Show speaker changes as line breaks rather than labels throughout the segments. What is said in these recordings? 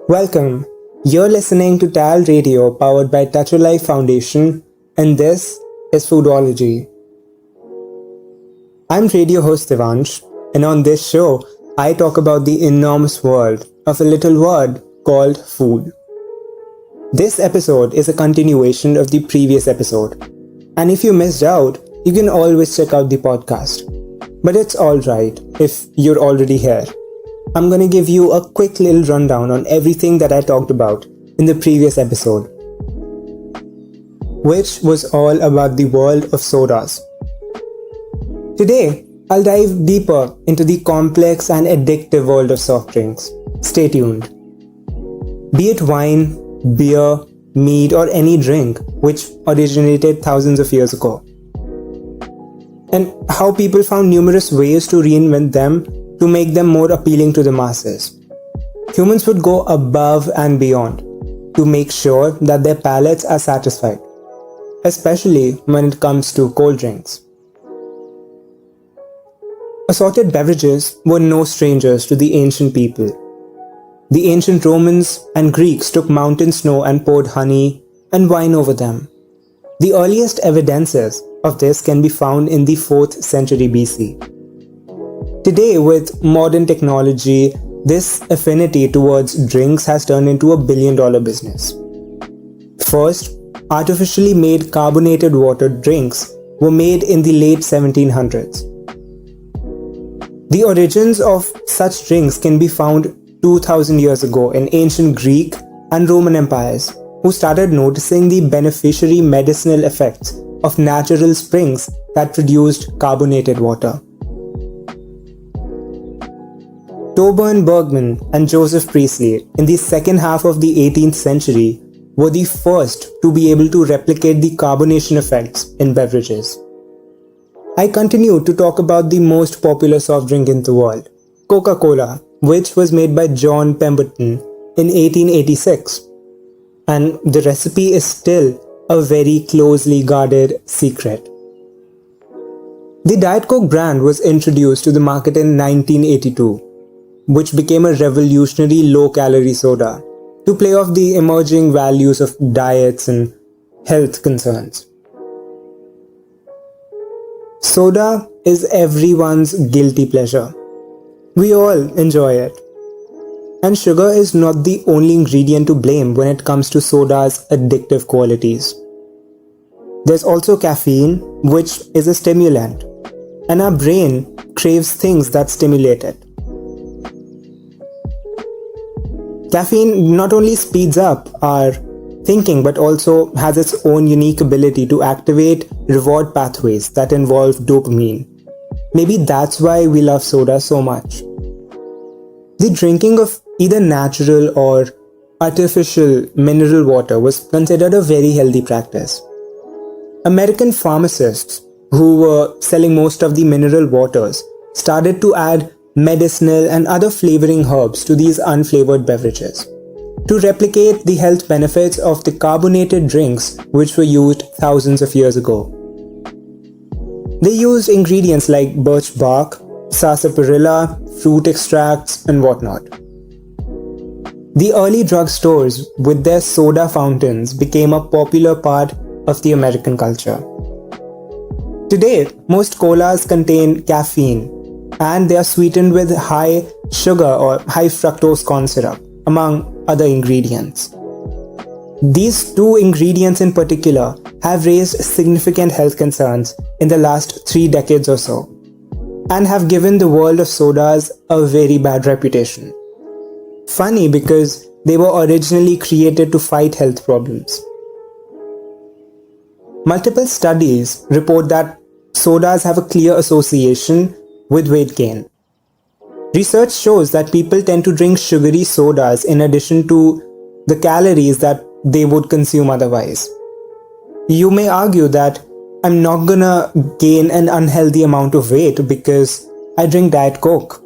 Welcome. You're listening to TALRadio powered by Touch a Life Foundation, and this is Foodology. I'm radio host Devansh, and on this show, I talk about the enormous world of a little word called food. This episode is a continuation of the previous episode, and if you missed out, you can always check out the podcast. But it's alright if you're already here. I'm gonna give you a quick little rundown on everything that I talked about in the previous episode, which was all about the world of sodas. Today, I'll dive deeper into the complex and addictive world of soft drinks. Stay tuned. Be it wine, beer, mead, or any drink which originated thousands of years ago, and how people found numerous ways to reinvent them to make them more appealing to the masses. Humans would go above and beyond to make sure that their palates are satisfied, especially when it comes to cold drinks. Assorted beverages were no strangers to the ancient people. The ancient Romans and Greeks took mountain snow and poured honey and wine over them. The earliest evidences of this can be found in the 4th century BC. Today, with modern technology, this affinity towards drinks has turned into a billion-dollar business. First, artificially made carbonated water drinks were made in the late 1700s. The origins of such drinks can be found 2000 years ago in ancient Greek and Roman empires, who started noticing the beneficiary medicinal effects of natural springs that produced carbonated water. Torbern Bergman and Joseph Priestley in the second half of the 18th century were the first to be able to replicate the carbonation effects in beverages. I continue to talk about the most popular soft drink in the world, Coca Cola, which was made by John Pemberton in 1886. And the recipe is still a very closely guarded secret. The Diet Coke brand was introduced to the market in 1982. Which became a revolutionary low-calorie soda to play off the emerging values of diets and health concerns. Soda is everyone's guilty pleasure. We all enjoy it. And sugar is not the only ingredient to blame when it comes to soda's addictive qualities. There's also caffeine, which is a stimulant, and our brain craves things that stimulate it. Caffeine not only speeds up our thinking but also has its own unique ability to activate reward pathways that involve dopamine. Maybe that's why we love soda so much. The drinking of either natural or artificial mineral water was considered a very healthy practice. American pharmacists who were selling most of the mineral waters started to add medicinal and other flavoring herbs to these unflavored beverages to replicate the health benefits of the carbonated drinks which were used thousands of years ago. They used ingredients like birch bark, sarsaparilla, fruit extracts, and whatnot. The early drugstores with their soda fountains became a popular part of the American culture. Today, most colas contain caffeine, and they are sweetened with high sugar or high fructose corn syrup, among other ingredients. These two ingredients in particular have raised significant health concerns in the last 3 decades or so, and have given the world of sodas a very bad reputation. Funny because they were originally created to fight health problems. Multiple studies report that sodas have a clear association with weight gain. Research shows that people tend to drink sugary sodas in addition to the calories that they would consume otherwise. You may argue that I'm not gonna gain an unhealthy amount of weight because I drink Diet Coke.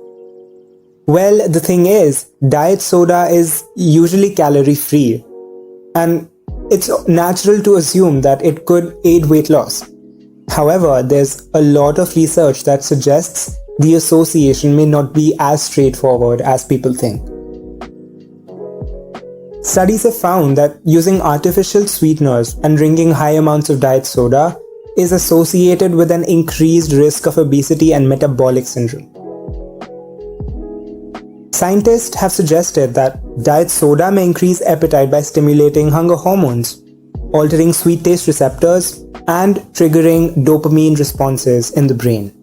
Well, the thing is, diet soda is usually calorie free, and it's natural to assume that it could aid weight loss. However, there's a lot of research that suggests the association may not be as straightforward as people think. Studies have found that using artificial sweeteners and drinking high amounts of diet soda is associated with an increased risk of obesity and metabolic syndrome. Scientists have suggested that diet soda may increase appetite by stimulating hunger hormones, altering sweet taste receptors, and triggering dopamine responses in the brain.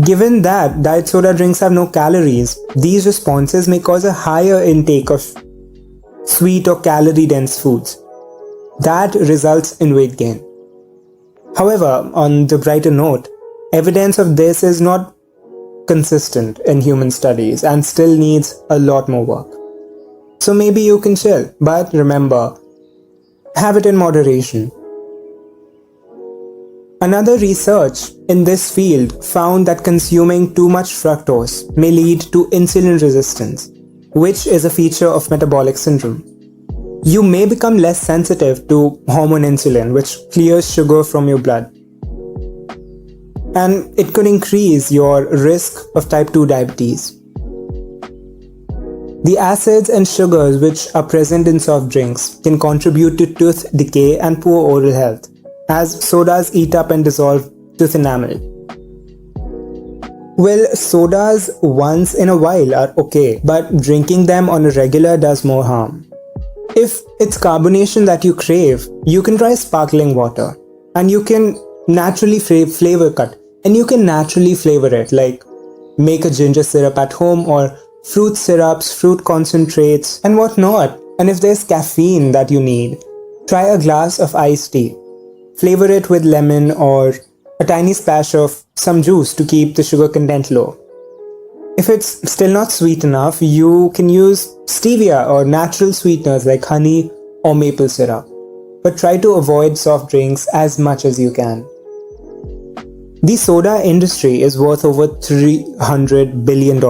Given that diet soda drinks have no calories, these responses may cause a higher intake of sweet or calorie-dense foods. That results in weight gain. However, on the brighter note, evidence of this is not consistent in human studies and still needs a lot more work. So maybe you can chill, but remember, have it in moderation. Another research in this field found that consuming too much fructose may lead to insulin resistance, which is a feature of metabolic syndrome. You may become less sensitive to hormone insulin, which clears sugar from your blood. And it could increase your risk of type 2 diabetes. The acids and sugars which are present in soft drinks can contribute to tooth decay and poor oral health, as sodas eat up and dissolve tooth enamel. Well, sodas once in a while are okay, but drinking them on a regular does more harm. If it's carbonation that you crave, you can try sparkling water, and you can naturally flavor it, like make a ginger syrup at home or fruit syrups, fruit concentrates, and whatnot. And if there's caffeine that you need, try a glass of iced tea. Flavor it with lemon or a tiny splash of some juice to keep the sugar content low. If it's still not sweet enough, you can use stevia or natural sweeteners like honey or maple syrup. But try to avoid soft drinks as much as you can. The soda industry is worth over $300 billion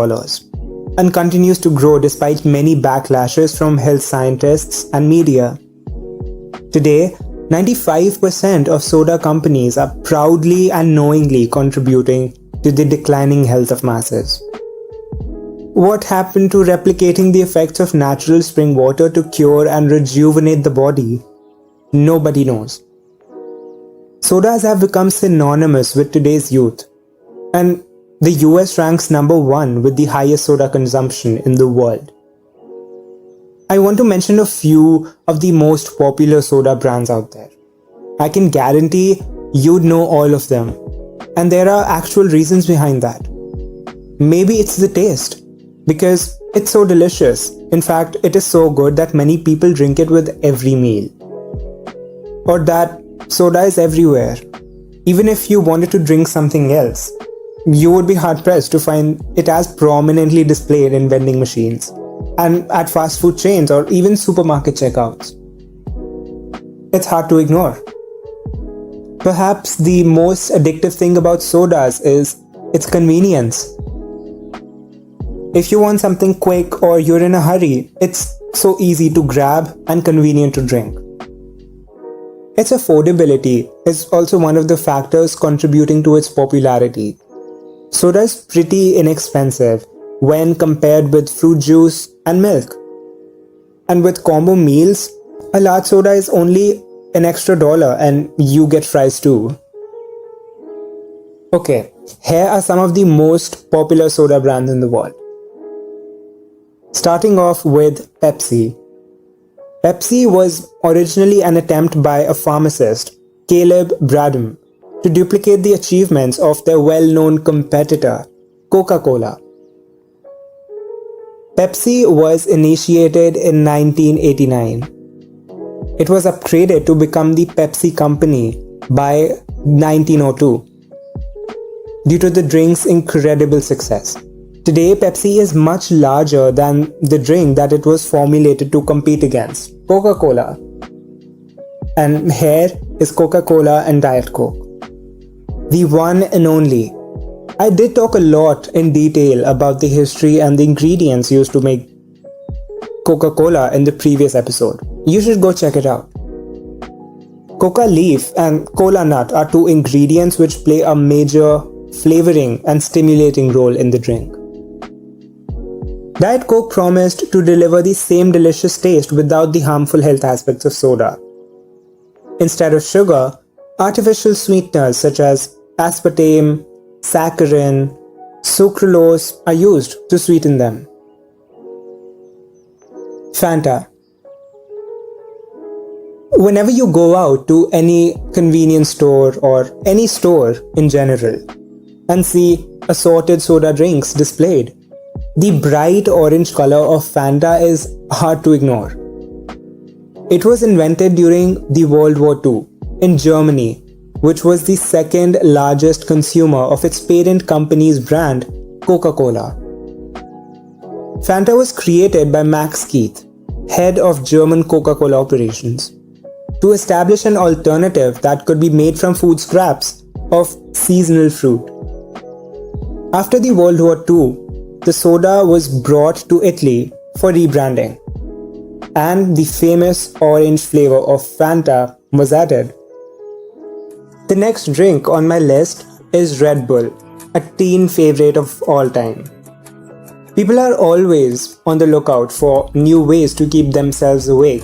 and continues to grow despite many backlashes from health scientists and media. Today, 95% of soda companies are proudly and knowingly contributing to the declining health of masses. What happened to replicating the effects of natural spring water to cure and rejuvenate the body? Nobody knows. Sodas have become synonymous with today's youth, and the US ranks number 1 with the highest soda consumption in the world. I want to mention a few of the most popular soda brands out there. I can guarantee you'd know all of them, and there are actual reasons behind that. Maybe it's the taste, because it's so delicious. In fact, it is so good that many people drink it with every meal. Or that soda is everywhere. Even if you wanted to drink something else, you would be hard-pressed to find it as prominently displayed in vending machines and at fast food chains or even supermarket checkouts. It's hard to ignore. Perhaps the most addictive thing about sodas is its convenience. If you want something quick or you're in a hurry, it's so easy to grab and convenient to drink. Its affordability is also one of the factors contributing to its popularity. Soda is pretty inexpensive when compared with fruit juice and milk. And with combo meals, a large soda is only an extra $1 and you get fries too. Okay, here are some of the most popular soda brands in the world. Starting off with Pepsi. Pepsi was originally an attempt by a pharmacist, Caleb Bradham, to duplicate the achievements of their well-known competitor, Coca Cola. Pepsi was initiated in 1989. It was upgraded to become the Pepsi Company by 1902 due to the drink's incredible success. Today, Pepsi is much larger than the drink that it was formulated to compete against, Coca Cola. And here is Coca Cola and Diet Coke, the one and only. I did talk a lot in detail about the history and the ingredients used to make Coca Cola in the previous episode. You should go check it out. Coca leaf and cola nut are two ingredients which play a major flavoring and stimulating role in the drink. Diet Coke promised to deliver the same delicious taste without the harmful health aspects of soda. Instead of sugar, artificial sweeteners such as aspartame, saccharin, sucralose are used to sweeten them. Fanta. Whenever you go out to any convenience store or any store in general and see assorted soda drinks displayed, the bright orange color of Fanta is hard to ignore. It was invented during the World War II in Germany, which was the second largest consumer of its parent company's brand, Coca Cola. Fanta was created by Max Keith, head of German Coca Cola operations, to establish an alternative that could be made from food scraps of seasonal fruit. After the World War II, the soda was brought to Italy for rebranding, and the famous orange flavor of Fanta was added. The next drink on my list is Red Bull, a teen favorite of all time. People are always on the lookout for new ways to keep themselves awake,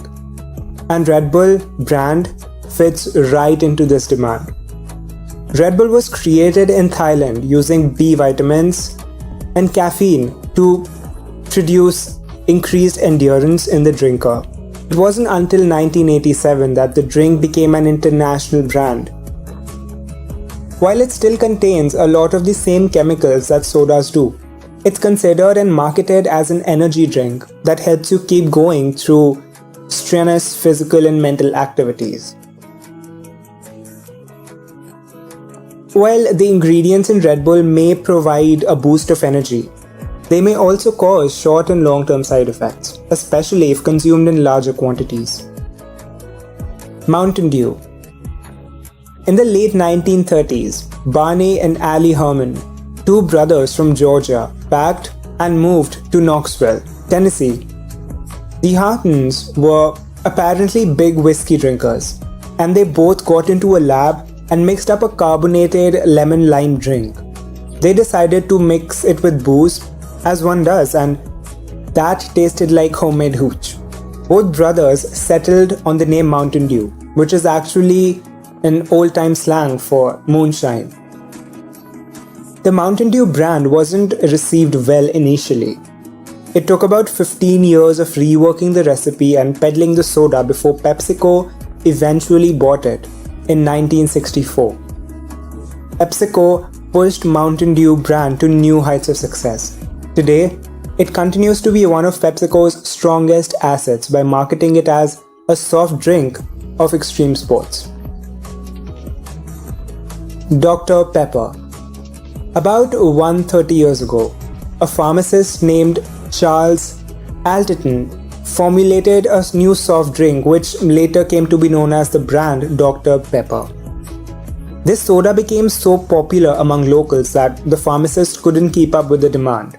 and Red Bull brand fits right into this demand. Red Bull was created in Thailand using B vitamins and caffeine to produce increased endurance in the drinker. It wasn't until 1987 that the drink became an international brand. While it still contains a lot of the same chemicals that sodas do, it's considered and marketed as an energy drink that helps you keep going through strenuous physical and mental activities. While the ingredients in Red Bull may provide a boost of energy, they may also cause short and long-term side effects, especially if consumed in larger quantities. Mountain Dew. In the late 1930s, Barney and Allie Herman, two brothers from Georgia, packed and moved to Knoxville, Tennessee. The Hartons were apparently big whiskey drinkers, and they both got into a lab and mixed up a carbonated lemon-lime drink. They decided to mix it with booze, as one does, and that tasted like homemade hooch. Both brothers settled on the name Mountain Dew, which is actually an old-time slang for moonshine. The Mountain Dew brand wasn't received well initially. It took about 15 years of reworking the recipe and peddling the soda before PepsiCo eventually bought it in 1964. PepsiCo pushed Mountain Dew brand to new heights of success. Today, it continues to be one of PepsiCo's strongest assets by marketing it as a soft drink of extreme sports. Dr. Pepper. About 130 years ago, a pharmacist named Charles Alderton formulated a new soft drink which later came to be known as the brand Dr. Pepper. This soda became so popular among locals that the pharmacist couldn't keep up with the demand.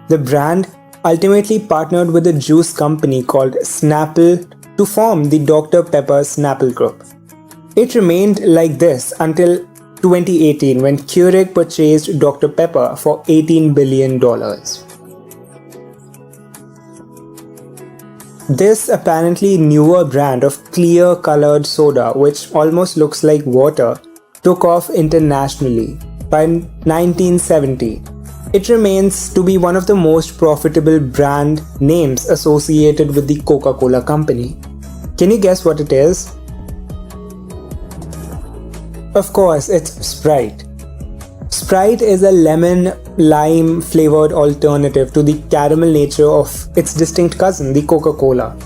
The brand ultimately partnered with a juice company called Snapple to form the Dr. Pepper Snapple Group. It remained like this until 2018 when Keurig purchased Dr. Pepper for $18 billion. This apparently newer brand of clear colored soda, which almost looks like water, took off internationally by 1970. It remains to be one of the most profitable brand names associated with the Coca Cola company. Can you guess what it is? Of course, it's Sprite. Sprite is a lemon-lime flavored alternative to the caramel nature of its distinct cousin, the Coca Cola.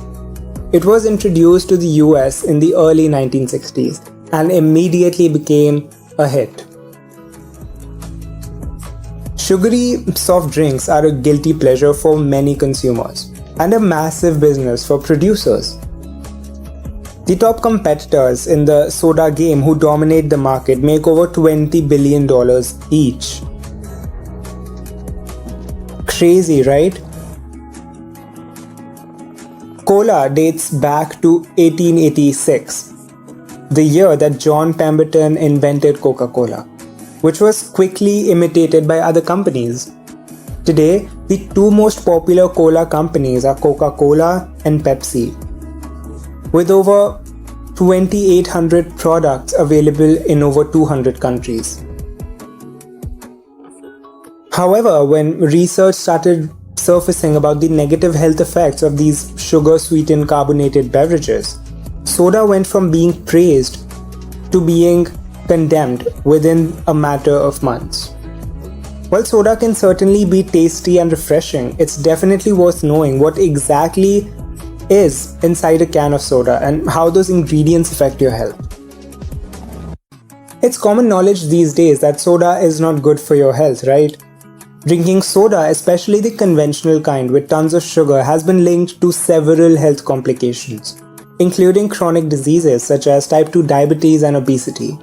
It was introduced to the US in the early 1960s and immediately became a hit. Sugary soft drinks are a guilty pleasure for many consumers and a massive business for producers. The top competitors in the soda game who dominate the market make over $20 billion each. Crazy, right? Cola dates back to 1886. the year that John Pemberton invented Coca Cola, which was quickly imitated by other companies. Today, the two most popular cola companies are Coca Cola and Pepsi, with over 2,800 products available in over 200 countries. However, when research started surfacing about the negative health effects of these sugar-sweetened carbonated beverages, soda went from being praised to being condemned within a matter of months. While soda can certainly be tasty and refreshing, it's definitely worth knowing what exactly is inside a can of soda and how those ingredients affect your health. It's common knowledge these days that soda is not good for your health, right? Drinking soda, especially the conventional kind with tons of sugar, has been linked to several health complications, including chronic diseases such as type 2 diabetes and obesity.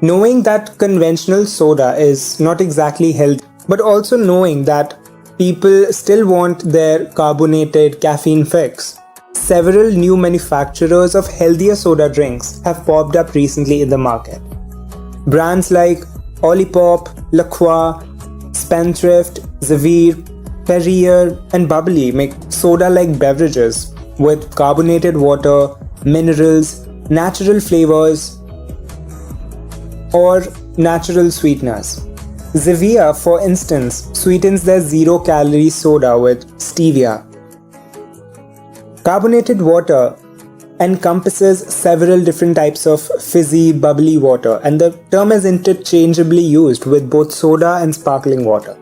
Knowing that conventional soda is not exactly healthy, but also knowing that people still want their carbonated caffeine fix, several new manufacturers of healthier soda drinks have popped up recently in the market. Brands like Olipop, La Croix, Spendthrift, Zavir, Perrier, and Bubbly make soda-like beverages with carbonated water, minerals, natural flavors, or natural sweeteners. Zavir, for instance, sweetens their zero-calorie soda with stevia. Carbonated water encompasses several different types of fizzy, bubbly water, and the term is interchangeably used with both soda and sparkling water.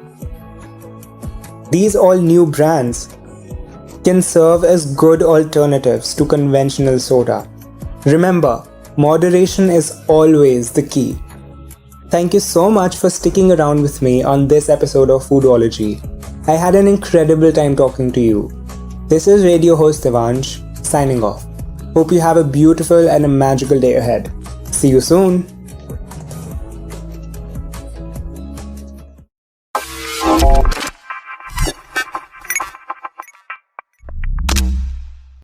These all new brands can serve as good alternatives to conventional soda. Remember, moderation is always the key. Thank you so much for sticking around with me on this episode of Foodology. I had an incredible time talking to you. This is radio host Devansh, signing off. Hope you have a beautiful and a magical day ahead. See you soon.